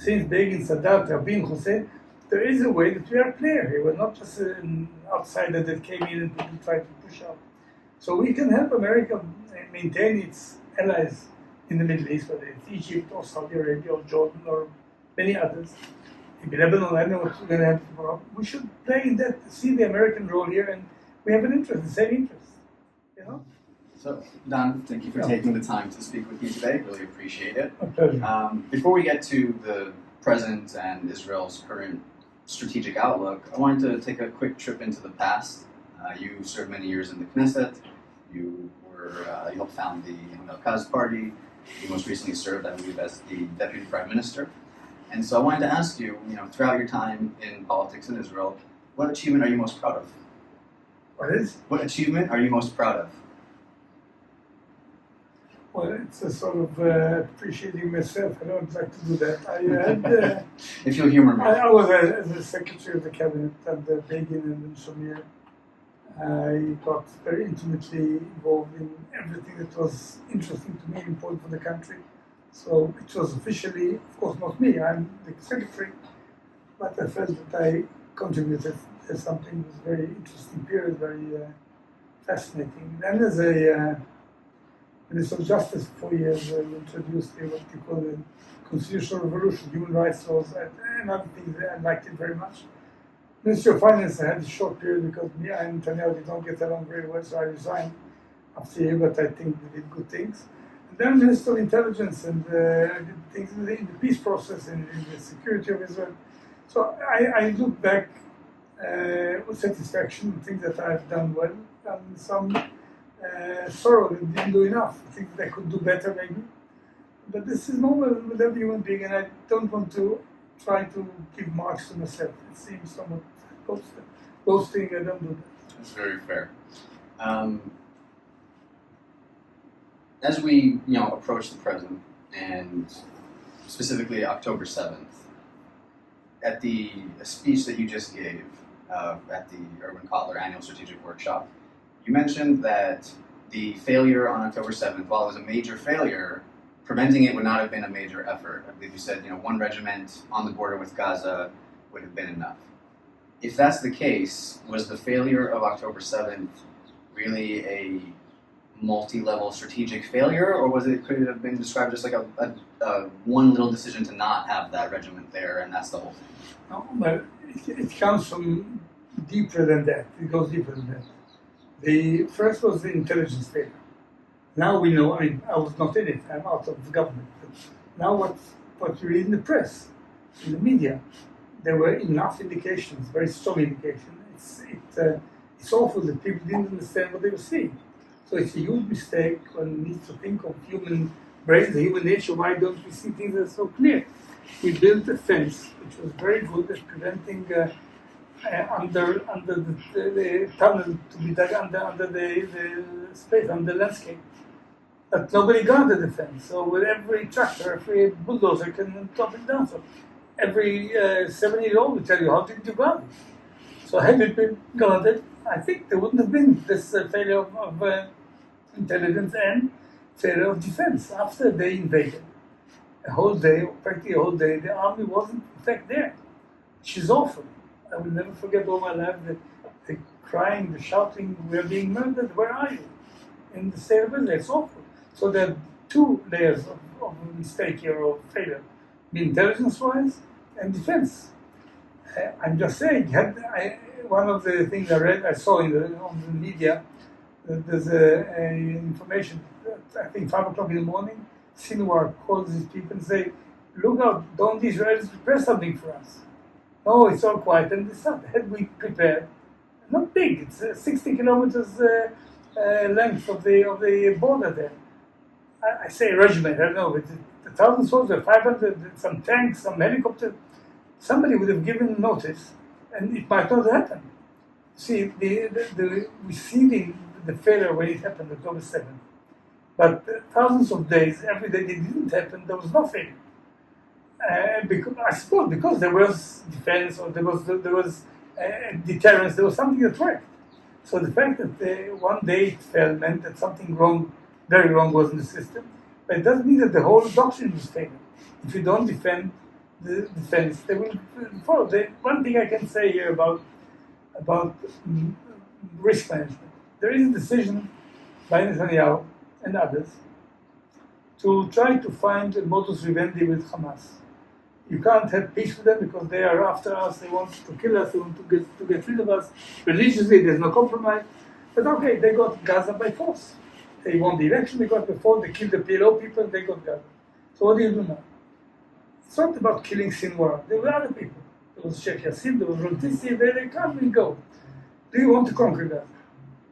since Begin, Sadat, Rabin, Hussein, there is a way that we are a player here. We're not just an outsider that came in and people try to push out. So we can help America maintain its allies in the Middle East, whether it's Egypt or Saudi Arabia or Jordan or many others. Maybe Lebanon, I know what's going to happen tomorrow. We should play in that, see the American role here, and we have an interest, the same interest, you know? So, Don, thank you for taking the time to speak with me today. Really appreciate it. A pleasure. Before we get to the present and Israel's current strategic outlook, I wanted to take a quick trip into the past. You served many years in the Knesset. You helped found the Kaz party. You most recently served, I believe, as the deputy prime minister. And so I wanted to ask you, throughout your time in politics in Israel, what achievement are you most proud of? What achievement are you most proud of? Well, it's a sort of appreciating myself. I don't like to do that. I had, if you'll humor me. I was as a secretary of the cabinet under Begin and Shamir. I got very intimately involved in everything that was interesting to me and important for the country. So it was officially, of course, not me. I'm the secretary, but I felt that I contributed to something that was very interesting period, very fascinating. Then as a Minister of Justice for 4 years, we introduced what we call the constitutional revolution, human rights laws, and other things. I liked it very much. Ministry of Finance, I had a short period because me and Netanyahu did not get along very well, so I resigned after a year, but I think we did good things. And then Minister of Intelligence, and I did things in the peace process and in the security of Israel. So I look back with satisfaction, things that I've done well, and some sorrow that didn't do enough. I think that I could do better maybe. But this is normal with every human being, and I don't want to try to give marks to myself. It seems somewhat boasting. I don't do that. That's very fair. As we approach the present, and specifically October 7th, at the speech that you just gave at the Urban Kotler Annual Strategic Workshop, you mentioned that the failure on October 7th, while it was a major failure, preventing it would not have been a major effort. I believe you said, one regiment on the border with Gaza would have been enough. If that's the case, was the failure of October 7th really a multi-level strategic failure, or could it have been described just like a one little decision to not have that regiment there, and that's the whole thing? No, but it comes from deeper than that. It goes deeper than that. The first was the intelligence failure. Now we know, I was not in it, I'm out of the government. But now what you read in the press, in the media, there were enough indications, very strong indications. It's awful that people didn't understand what they were seeing. So it's a huge mistake. One needs to think of human brains, the human nature. Why don't we see things that are so clear? We built a fence, which was very good at preventing under the tunnel to be dug under the space, under the landscape. But nobody guarded the fence. So with every tractor, every bulldozer can top it down. So every 7-year-old will tell you, how did you guard it? So had it been guarded, I think there wouldn't have been this failure of intelligence and failure of defense. After they invaded, a whole day, or practically a whole day, the army wasn't in fact there, which is awful. I will never forget all my life the crying, the shouting, we're being murdered, where are you? In the state of Israel, it's awful. So there are two layers of mistake here, or failure, intelligence-wise and defense. I'm just saying, one of the things I saw on the media, there's information, I think 5 o'clock in the morning, Sinwar calls these people and say, look out, don't the Israelis prepare something for us? No, it's all quiet, and it's not. Had we prepared, not big, it's 60 kilometers length of the border there. I say regiment, I don't know, it's 1,000 soldiers, 500, some tanks, some helicopters. Somebody would have given notice, and it might not happen. See, we see the failure when it happened, October 7th. But thousands of days, every day it didn't happen, there was no failure. I suppose because there was defense, or there was deterrence, there was something that worked. So the fact that one day it fell meant that something wrong, very wrong, was in the system. But it doesn't mean that the whole doctrine was failing. If you don't defend, the fence. They will follow. One thing I can say here about risk management. There is a decision by Netanyahu and others to try to find a modus vivendi with Hamas. You can't have peace with them because they are after us, they want to kill us, they want to get rid of us. Religiously, there's no compromise. But okay, they got Gaza by force. They won the election, they got by force, they killed the PLO people, they got Gaza. So what do you do now? It's not about killing Sinwar. There were other people. There was Sheikh Yassin, there was Rantisi, they come and go. Do you want to conquer Gaza?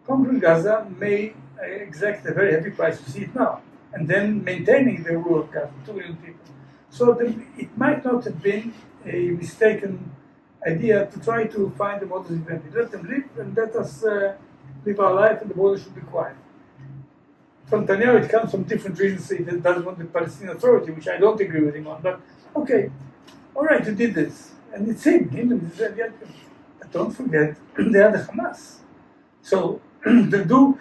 Conquering Gaza may exact a very heavy price. You see it now. And then maintaining the rule of Gaza, 2 million people. So it might not have been a mistaken idea to try to find a modus vivendi. Let them live and let us live our life, and the border should be quiet. From Netanyahu, it comes from different reasons. He doesn't want the Palestinian Authority, which I don't agree with him on. But okay, all right, you did this, and it's him and Israel. But don't forget, they are the Hamas. So they do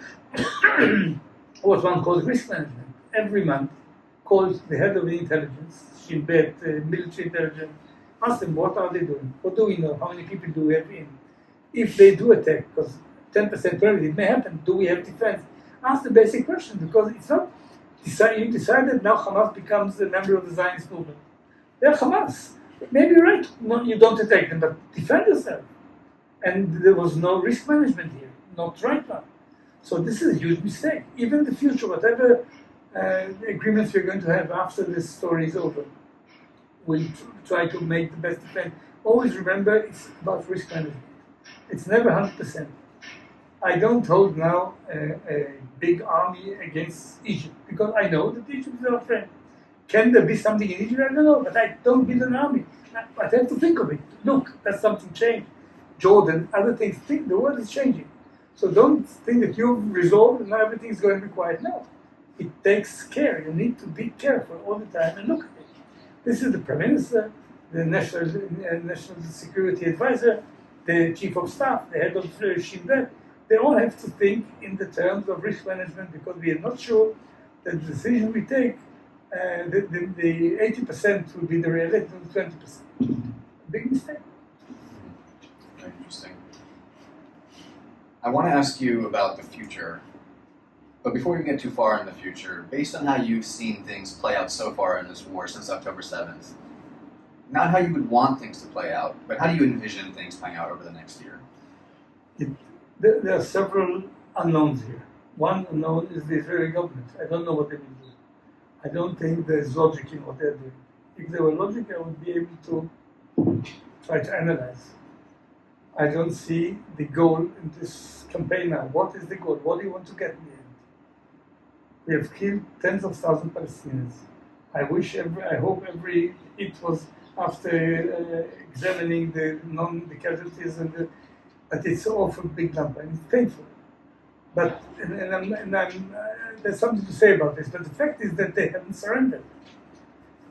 what one calls risk management. Every month, calls the head of the intelligence, Shin Bet, military intelligence, ask them what are they doing, what do we know, how many people do we have in. If they do attack, because 10% probably it may happen, do we have defense? Ask the basic question, because it's not you decided now Hamas becomes a member of the Zionist movement. They're Hamas. Maybe you're right, no, you don't attack them, but defend yourself. And there was no risk management here, not right now. So this is a huge mistake. Even in the future, whatever agreements we're going to have after this story is over, we'll try to make the best defense. Always remember, it's about risk management. It's never 100%. I don't hold now a big army against Egypt, because I know that Egypt is our friend. Can there be something in Egypt? I don't know, but I don't build an army. I have to think of it. Look, that's something changed. Jordan, other things, the world is changing. So don't think that you've resolved and now everything is going to be quiet. No. It takes care. You need to be careful all the time and look at it. This is the Prime Minister, the National Security Advisor, the Chief of Staff, the head of Shin Bet. They all have to think in the terms of risk management, because we are not sure that the decision we take, the 80% will be the re-elected and the 20%. Big mistake. Very interesting. I want to ask you about the future. But before we get too far in the future, based on how you've seen things play out so far in this war since October 7th, not how you would want things to play out, but how do you envision things playing out over the next year? There are several unknowns here. One unknown is the Israeli government. I don't know what they will do. I don't think there's logic in what they're doing. If there were logic, I would be able to try to analyze. I don't see the goal in this campaign now. What is the goal? What do you want to get in the end? We have killed tens of thousands of Palestinians. I hope every hit was after examining the casualties but it's an awful big number and it's painful. But there's something to say about this. But the fact is that they haven't surrendered.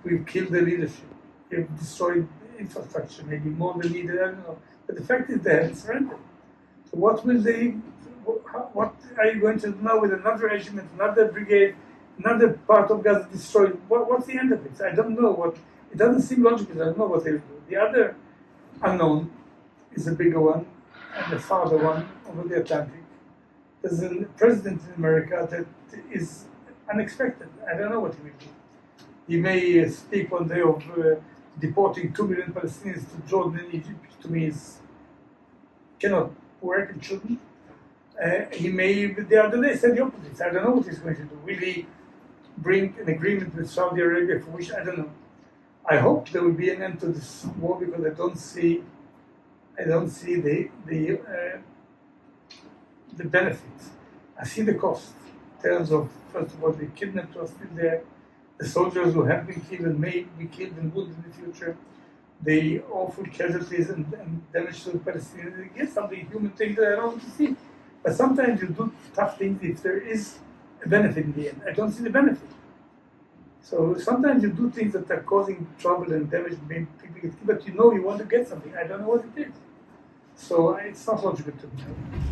We've killed the leadership. We've destroyed infrastructure, maybe more than needed. I don't know. But the fact is they haven't surrendered. So what are you going to do now with another regiment, another brigade, another part of Gaza destroyed? What's the end of it? I don't know. It doesn't seem logical. I don't know what they will do. The other unknown is a bigger one and the farther one over the Atlantic. There's a president in America that is unexpected. I don't know what he will do. He may speak one day of deporting 2 million Palestinians to Jordan and Egypt, which to me cannot work, it shouldn't. He may, the other day, said the opposite. I don't know what he's going to do. Will he bring an agreement with Saudi Arabia, for which I don't know. I hope there will be an end to this war, because I don't see the benefits. I see the cost in terms of, first of all, the kidnapped are still there, the soldiers who have been killed and may be killed and wounded in the future, the awful casualties and damage to the Palestinians. Yes, something human thing that I don't want to see. But sometimes you do tough things if there is a benefit in the end. I don't see the benefit. So sometimes you do things that are causing trouble and damage, maybe people get killed, but you know you want to get something. I don't know what it is. So it's not logical to me.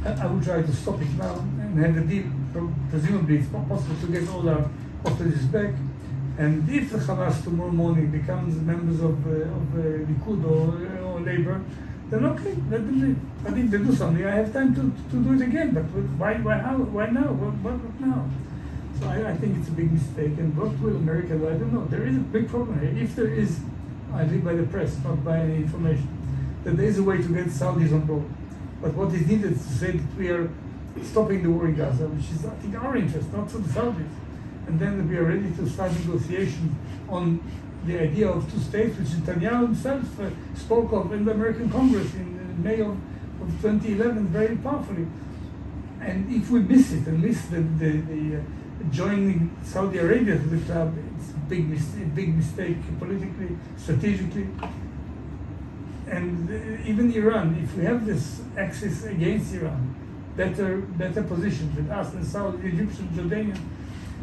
I will try to stop it now and have a deal. Presumably it's not possible to get all our hostages back. And if the Hamas tomorrow morning becomes members of Likud or Labour, then okay, let them leave. But if they do something, I have time to do it again. But why now? What now? So I think it's a big mistake. And what will America do? I don't know. There is a big problem here. If there is, I live by the press, not by any information, that there is a way to get Saudis on board. But what is needed is to say that we are stopping the war in Gaza, which is, I think, our interest, not for the Saudis. And then we are ready to start negotiations on the idea of two states, which Netanyahu himself spoke of in the American Congress in May of 2011 very powerfully. And if we miss it and miss the joining Saudi Arabia to the club, it's a big mistake politically, strategically. And even Iran, if we have this axis against Iran, better position with us and Saudi, Egyptian, Jordanian,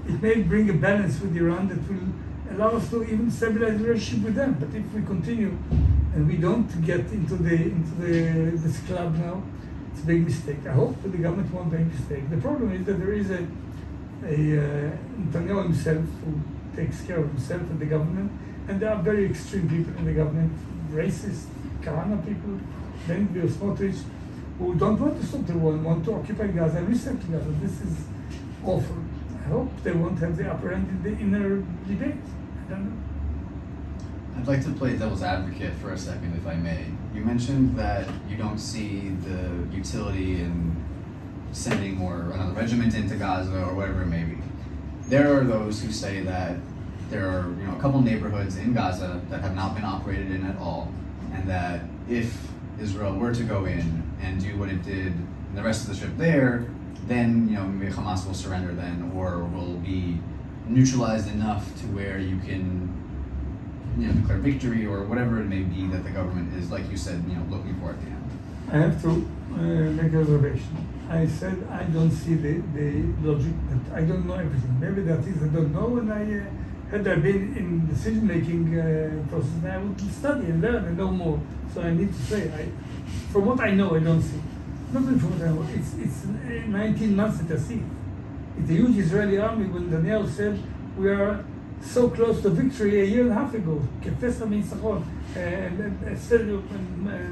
it may bring a balance with Iran that will allow us to even stabilize the relationship with them. But if we continue and we don't get into this club now, it's a big mistake. I hope that the government won't make a mistake. The problem is that there is a Netanyahu himself who takes care of himself and the government, and there are very extreme people in the government, racist, Kahana people, Ben Gvir, Smotrich, who don't want to stop the war and want to occupy Gaza and resettle Gaza. This is awful. I hope they won't have the upper end in the inner debate. I don't know. I'd like to play devil's advocate for a second, if I may. You mentioned that you don't see the utility in sending another regiment into Gaza or whatever it may be. There are those who say that there are a couple neighborhoods in Gaza that have not been operated in at all, and that if Israel were to go in and do what it did in the rest of the strip there, then maybe Hamas will surrender then, or will be neutralized enough to where you can declare victory or whatever it may be that the government is, like you said, looking for at the end. I have to make a reservation. I said I don't see the logic, but I don't know everything. Maybe that is I don't know, and had I been in decision-making process, I would study and learn and know more. So I need to say, from what I know, I don't see. Not only from what I know, it's 19 months that I see. It's a huge Israeli army. When Daniel said, we are so close to victory a year and a half ago, כפסע מניצחון,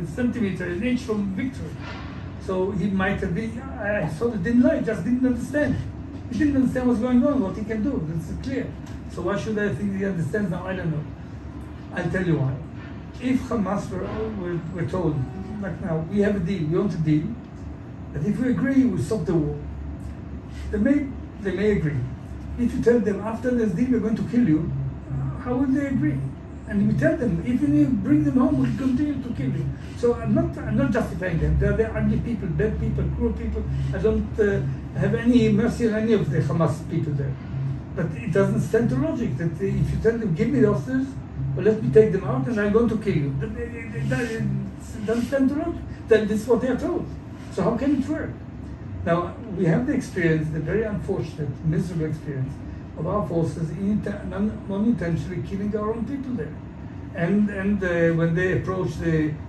centimeter, an inch from victory. So he might have been, I sort of didn't lie, just didn't understand. He didn't understand what's going on, what he can do, that's clear. So why should I think he understands now? I don't know. I'll tell you why. If Hamas were told, like now, we have a deal, we want a deal, that if we agree, we stop the war, they may agree. If you tell them, after this deal, we're going to kill you, how will they agree? And we tell them, even if you bring them home, we'll continue to kill you. So I'm not justifying them. They're ugly people, bad people, cruel people. I don't have any mercy on any of the Hamas people there. But it doesn't stand to logic that if you tell them, give me the hostages, or let me take them out and I'm going to kill you. It doesn't stand to logic. This is what they are told. So how can it work? Now, we have the experience, the very unfortunate, miserable experience of our forces unintentionally killing our own people there. And when they approach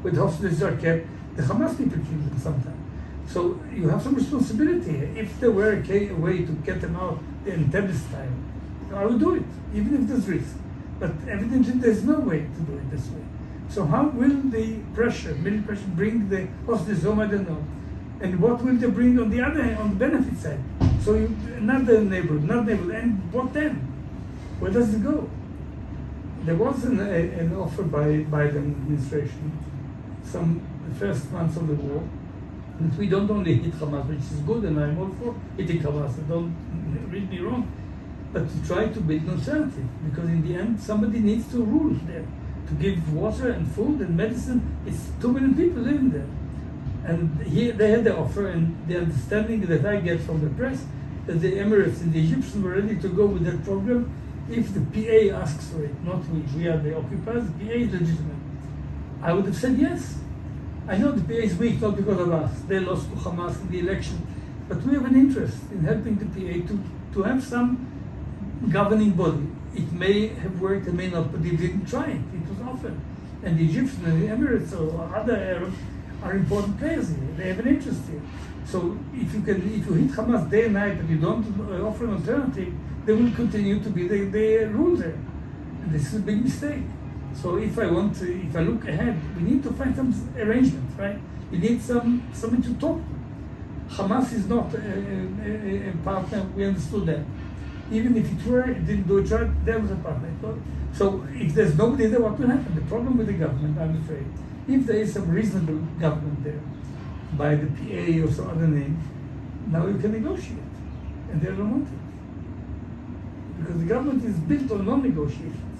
with hostages are kept, the Hamas people kill them sometimes. So you have some responsibility here. If there were a way to get them out the Entebbe style, I would do it, even if there's risk. But evidently there's no way to do it this way. So how will the military pressure, bring the hostages home? I don't know. And what will they bring on the other hand, on the benefit side? So another neighborhood, and what then? Where does it go? There was an offer by Biden administration, the first months of the war, that we don't only hit Hamas, which is good, and I'm all for hitting Hamas, don't read me wrong, but to try to build an alternative, because in the end, somebody needs to rule there, to give water and food and medicine. It's 2 million people living there. And here they had the offer, and the understanding that I get from the press that the Emirates and the Egyptians were ready to go with that program if the PA asks for it, not we. We are the occupiers, the PA is legitimate. I would have said yes. I know the PA is weak, not because of us. They lost to Hamas in the election. But we have an interest in helping the PA to have some governing body. It may have worked, it may not, but they didn't try it. It was offered. And the Egyptians and the Emirates or other Arabs are important players here. They have an interest here. So if you hit Hamas day and night and you don't offer an alternative, they will continue to be the rule there. And this is a big mistake. So if I look ahead, we need to find some arrangement, right? We need something to talk to. Hamas is not a partner, we understood that. Even if it didn't do it right, there was a partner. So if there's nobody there, what will happen? The problem with the government, I'm afraid, if there is some reasonable government there, by the PA or some other name, now you can negotiate. And they don't want it. Because the government is built on non-negotiations.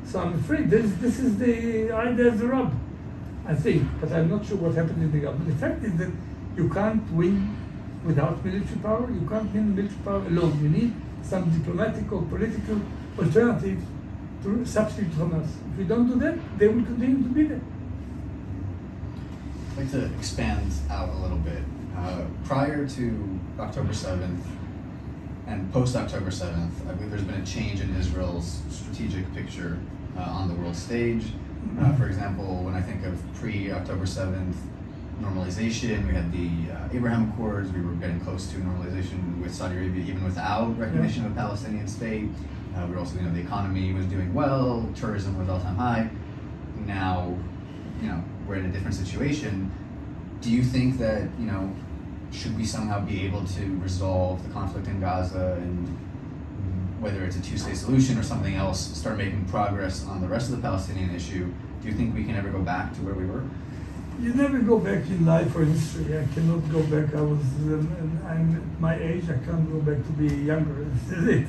So I'm afraid this is the idea of the rub, I think. But I'm not sure what happened in the government. The fact is that you can't win without military power. You can't win military power alone. You need some diplomatic or political alternative to substitute Hamas. If we don't do that, they will continue to be there. I'd like to expand out a little bit. Prior to October 7th and post-October 7th, I believe there's been a change in Israel's strategic picture on the world stage. For example, when I think of pre-October 7th normalization, we had the Abraham Accords, we were getting close to normalization with Saudi Arabia even without recognition of a Palestinian state. We were also, the economy was doing well, tourism was all-time high. Now, we're in a different situation. Do you think that, should we somehow be able to resolve the conflict in Gaza and whether it's a two-state solution or something else, start making progress on the rest of the Palestinian issue? Do you think we can ever go back to where we were? You never go back in life or history. I cannot go back. I'm at my age, I can't go back to be younger. This is it.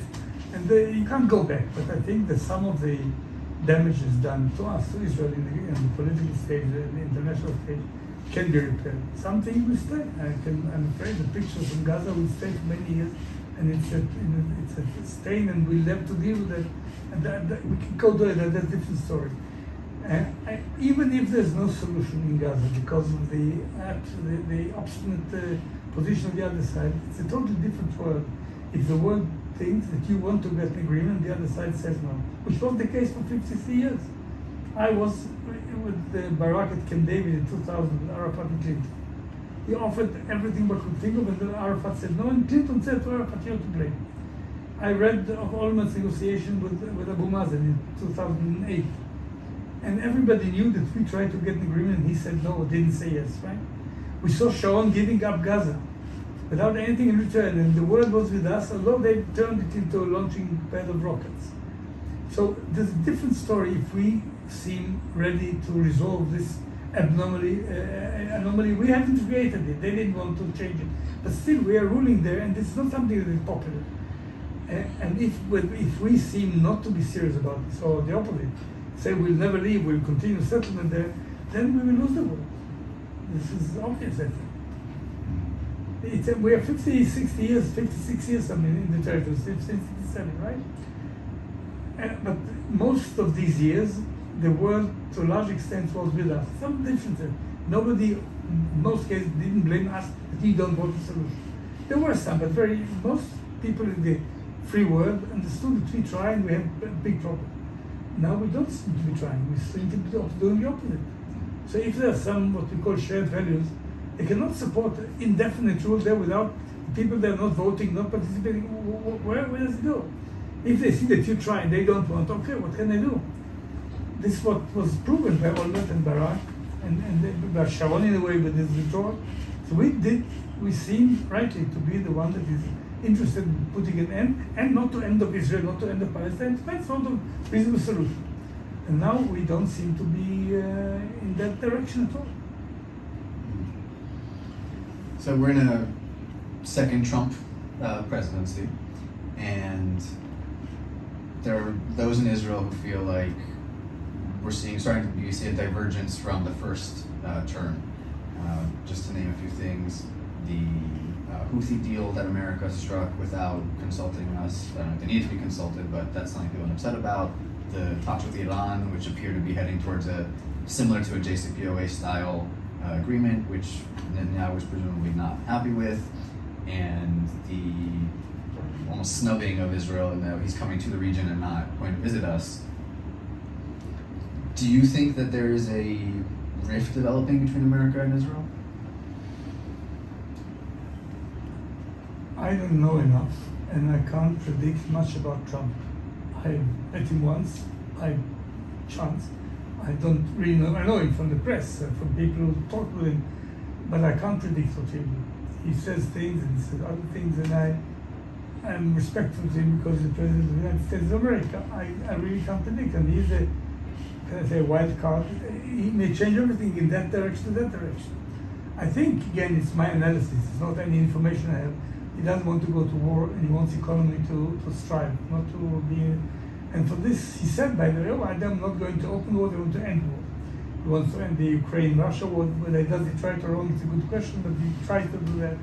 And you can't go back. But I think that some of the damage is done to us, to Israel, in the political stage, in the international stage, can be repaired. Something will stay. I'm afraid the pictures from Gaza will stay for many years, and it's a stain, and we'll have to deal with it. And we can go to it. That's a different story. Even if there's no solution in Gaza because of the obstinate position of the other side, it's a totally different world. If the world thinks that you want to get an agreement, the other side says no, which was the case for 53 years. I was with Barak at Camp David in 2000 with Arafat and Clinton. He offered everything we could think of, and then Arafat said no, and Clinton said to Arafat, you're to blame. I read of Olmert's negotiation with Abu Mazen in 2008. And everybody knew that we tried to get an agreement, and he said no, didn't say yes, right? We saw Sharon giving up Gaza without anything in return, and the world was with us, although they turned it into a launching pad of rockets. So there's a different story if we seem ready to resolve this anomaly. We haven't created it, they didn't want to change it. But still, we are ruling there, and it's not something that is popular. And if we seem not to be serious about this, or the opposite, say we'll never leave, we'll continue settlement there, then we will lose the war. This is obvious, I think. We are 56 years in the territory, since 57, right? But most of these years, the world, to a large extent, was with us. Some differences. Nobody, in most cases, didn't blame us that we don't want a solution. There were some, but most people in the free world understood that we try and we have a big problem. Now we don't seem to be trying, we seem to be doing the opposite. So if there are some, what we call shared values, they cannot support indefinite rule there without people that are not voting, not participating. Where does it go? If they see that you try and they don't want, okay, what can they do? This is what was proven by Olmert and Barak, and by Sharon in a way with his withdrawal. So we seem rightly to be the one that is interested in putting an end, and not to end of Israel, not to end of Palestine, find sort of reasonable solution. And now we don't seem to be in that direction at all. So we're in a second Trump presidency, and there are those in Israel who feel like we're starting to see a divergence from the first term. Just to name a few things, the Houthi deal that America struck without consulting us. They need to be consulted, but that's something people are upset about. The talks with Iran, which appear to be heading towards similar to a JCPOA style agreement, which Netanyahu was presumably not happy with, and the almost snubbing of Israel and that he's coming to the region and not going to visit us. Do you think that there is a rift developing between America and Israel? I don't know enough, and I can't predict much about Trump. I met him once, chance. I don't really know. I know him from the press, from people who talk with him, but I can't predict what he will. He says things and he says other things, and I am respectful to him because he's the president of the United States of America. I really can't predict, and he's a, can I say, a wild card. He may change everything in that direction, that direction. I think, again, it's my analysis. It's not any information I have. He doesn't want to go to war, and he wants the economy to strive, not to be. And for this, he said, by the way, I'm not going to open war, I want to end war. He wants to end the Ukraine-Russia war. Whether he does it right or wrong, it's a good question, but he tries to do that.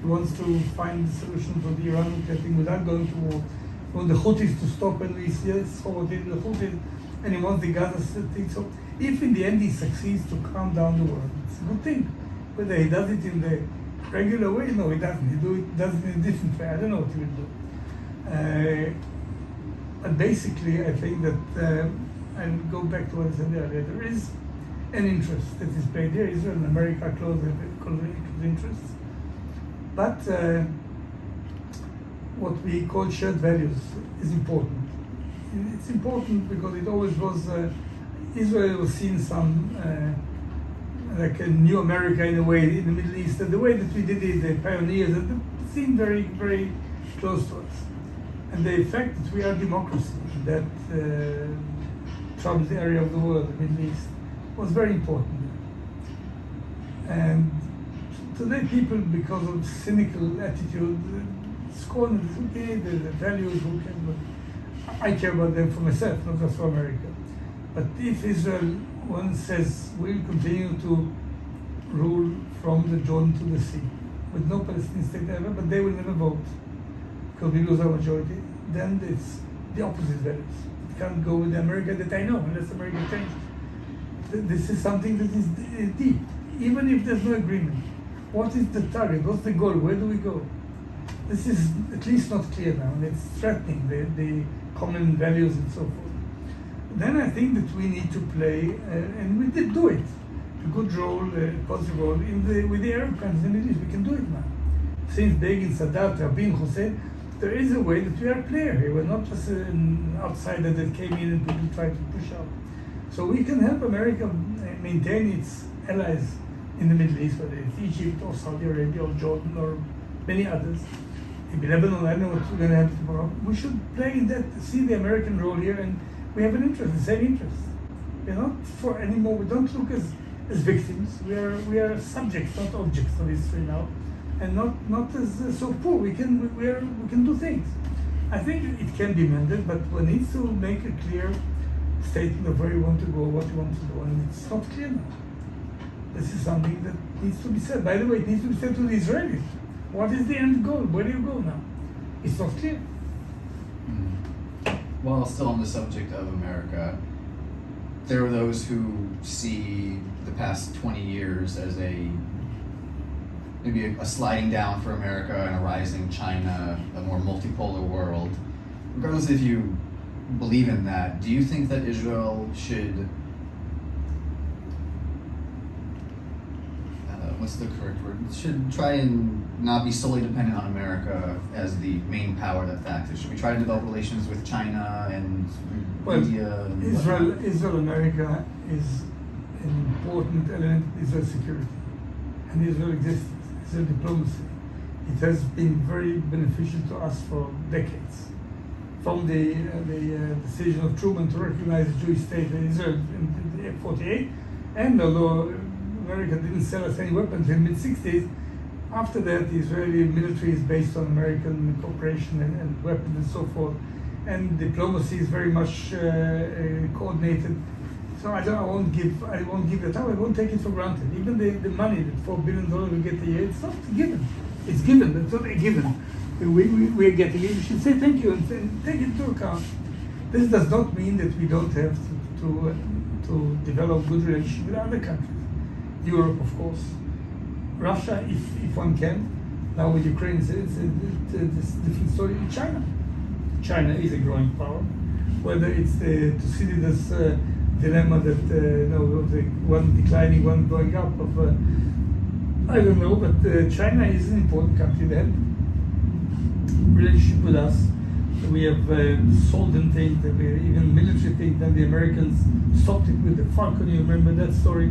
He wants to find the solution for the Iran nuclear thing without going to war. He wants the Houthis to stop, and we saw what they did with the Houthis, and he wants the Gaza thing. So if in the end he succeeds to calm down the world, it's a good thing. Whether he does it in the regular way, no, he doesn't. He does it in a different way. I don't know what he will do. But basically, I think that, and go back to what I said earlier, there is an interest that is played here. Israel and America are close interests. But what we call shared values is important. It's important because it always was, Israel was seen like a new America in a way in the Middle East, and the way that we did it, the pioneers, it seemed very, very close to us. And the fact that we are a democracy, that troubled area of the world, the Middle East, was very important. And today people, because of cynical attitude, scorn it, okay, the values, okay, but I care about them for myself, not just for America. But if Israel one says we'll continue to rule from the Jordan to the sea, with no Palestinian state ever, but they will never vote because we lose our majority, then it's the opposite values. It can't go with the America that I know, unless America changes. This is something that is deep. Even if there's no agreement, what is the target? What's the goal? Where do we go? This is at least not clear now, and it's threatening the common values and so forth. Then I think that we need to play, and we did do it, a good role, a positive role with the Arab countries in the Middle East. We can do it now. Since Begin, Sadat, Rabin, Hussein, there is a way that we are a player here. We're not just an outsider that came in and people try to push out. So we can help America maintain its allies in the Middle East, whether it's Egypt or Saudi Arabia or Jordan or many others. In Lebanon, I don't know what we're going to have tomorrow. We should play in that, see the American role here, and we have an interest, the same interest. We're not for anymore. We don't look as victims. We are subjects, not objects of history now, and not as so poor. We can do things. I think it can be mended, but one needs to make a clear statement of where you want to go, what you want to do, and it's not clear now. This is something that needs to be said. By the way, it needs to be said to the Israelis. What is the end goal? Where do you go now? It's not clear. Well, still on the subject of America, there are those who see the past 20 years as maybe a sliding down for America and a rising China, a more multipolar world. Regardless if you believe in that, do you think that Israel should, what's the correct word, should try and not be solely dependent on America as the main power that factors? Should we try to develop relations with China and India? And Israel, America is an important element of Israel's security and Israel's existence, Israel's diplomacy. It has been very beneficial to us for decades. From the decision of Truman to recognize the Jewish state in Israel in 1948, and although America didn't sell us any weapons in the mid-60s, after that the Israeli military is based on American cooperation and weapons and so forth, and diplomacy is very much coordinated. So I won't give that up. I won't take it for granted. Even the money, that $4 billion we get a year, it's not given. It's given. It's not a given. We're getting it. We should say thank you and take it into account. This does not mean that we don't have to develop good relations with other countries. Europe, of course. Russia, if one can. Now with Ukraine, it's a different story. China is a growing power. Whether it's Thucydides' dilemma that of the one declining, one going up. I don't know, but China is an important country. They have relationship with us. We have sold them things, even military things. Then the Americans stopped it with the Falcon. You remember that story?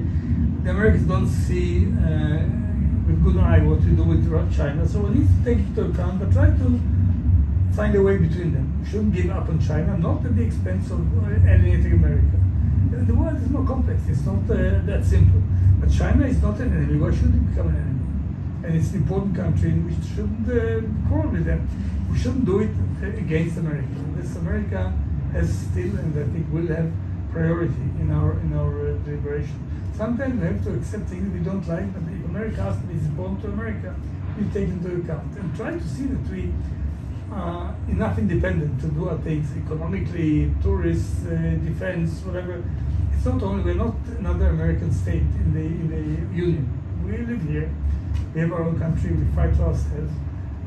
The Americans don't see with good eye what we do with China, so we need to take it into account, but try to find a way between them. We shouldn't give up on China, not at the expense of alienating America. The world is more complex. It's not that simple. But China is not an enemy. Why should it become an enemy? And it's an important country, and we shouldn't quarrel with them. We shouldn't do it against America. Unless America has still, and I think will have, priority in our deliberation. Sometimes we have to accept things we don't like, but if America asks me, it's important to America, we take into account and try to see that we are enough independent to do our things economically, tourists, defense, whatever. It's not only, we're not another American state in the Union. We live here. We have our own country. We fight for ourselves.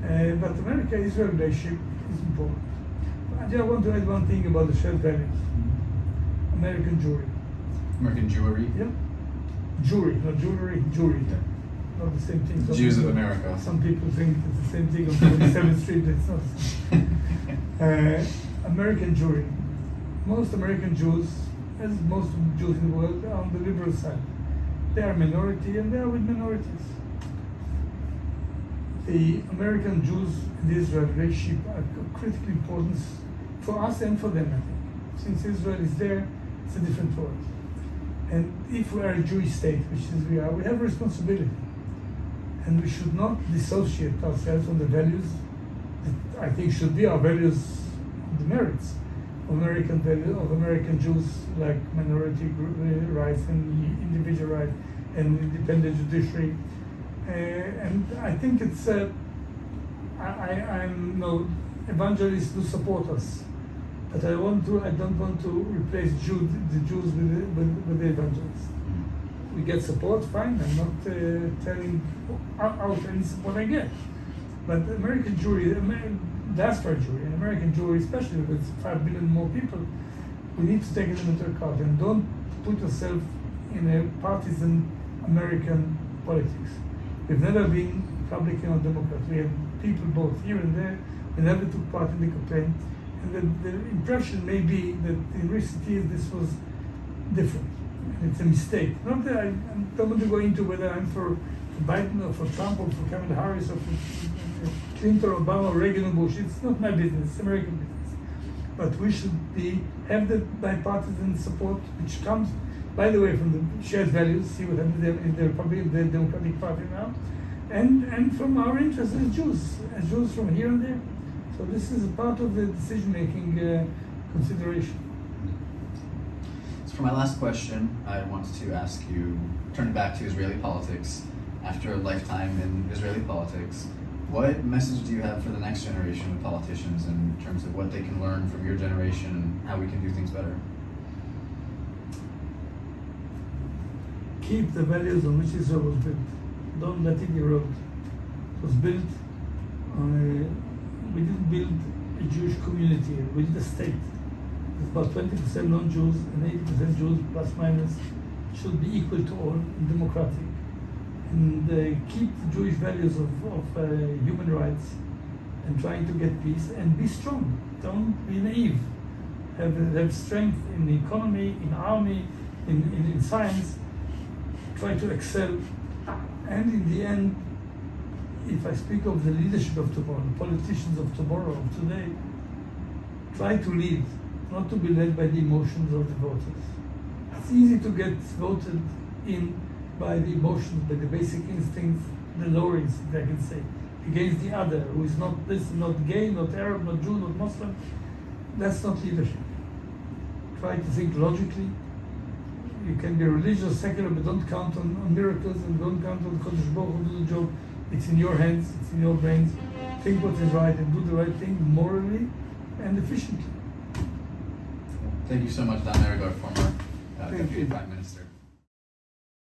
But America-Israel relationship is important. I just want to add one thing about the shared values. American Jewry. American Jewry? Yeah. Jewry, not jewelry, Jewry. Yeah. Not the same thing. Jews of America. Some people think it's the same thing on 27th Street, but it's not the same. American Jewry. Most American Jews, as most Jews in the world, are on the liberal side. They are a minority, and they are with minorities. The American Jews and the Israel relationship are of critical importance for us and for them, I think. Since Israel is there, it's a different world. And if we are a Jewish state, which is we are, we have a responsibility. And we should not dissociate ourselves from the values that I think should be our values, the merits of American values, of American Jews, like minority rights and individual rights and independent judiciary. And I think it's I'm no evangelists who support us, but I don't want to replace the Jews with the evangelists. We get support, fine. I'm not telling out any support I get, but American Jewry, diaspora Jewry, and American Jewry, especially with 5 billion more people, we need to take them into account and don't put yourself in a partisan American politics. We've never been Republican or Democrat. We have people both here and there. We never took part in the campaign. And the impression may be that in recent years this was different. And it's a mistake. Not that I don't want to go into whether I'm for Biden or for Trump or for Kamala Harris or for Clinton, Obama, Reagan, or Bush. It's not my business. It's American business. But we should have the bipartisan support, which comes, by the way, from the shared values. See what happens in the Democratic Party now, and from our interests as Jews from here and there. So this is a part of the decision-making consideration. So for my last question, I wanted to ask you, turning back to Israeli politics, after a lifetime in Israeli politics, what message do you have for the next generation of politicians in terms of what they can learn from your generation and how we can do things better? Keep the values on which Israel was built. Don't let it erode. It was built on we didn't build a Jewish community, we did a state. It's about 20% non-Jews and 80% Jews, plus minus, should be equal to all and democratic. And keep the Jewish values of human rights and trying to get peace and be strong. Don't be naive. Have strength in the economy, in army, in science. Try to excel. And in the end, if I speak of the leadership of tomorrow, the politicians of tomorrow, of today, try to lead, not to be led by the emotions of the voters. It's easy to get voted in by the emotions, by the basic instincts, the lower instincts, I can say, against the other, who is not this, not gay, not Arab, not Jew, not Muslim. That's not leadership. Try to think logically. You can be religious, secular, but don't count on miracles and don't count on Kodesh Baruch Hu to do the job. It's in your hands, it's in your brains. Think what is right and do the right thing morally and efficiently. Thank you so much, Meridor, former Deputy Prime Minister.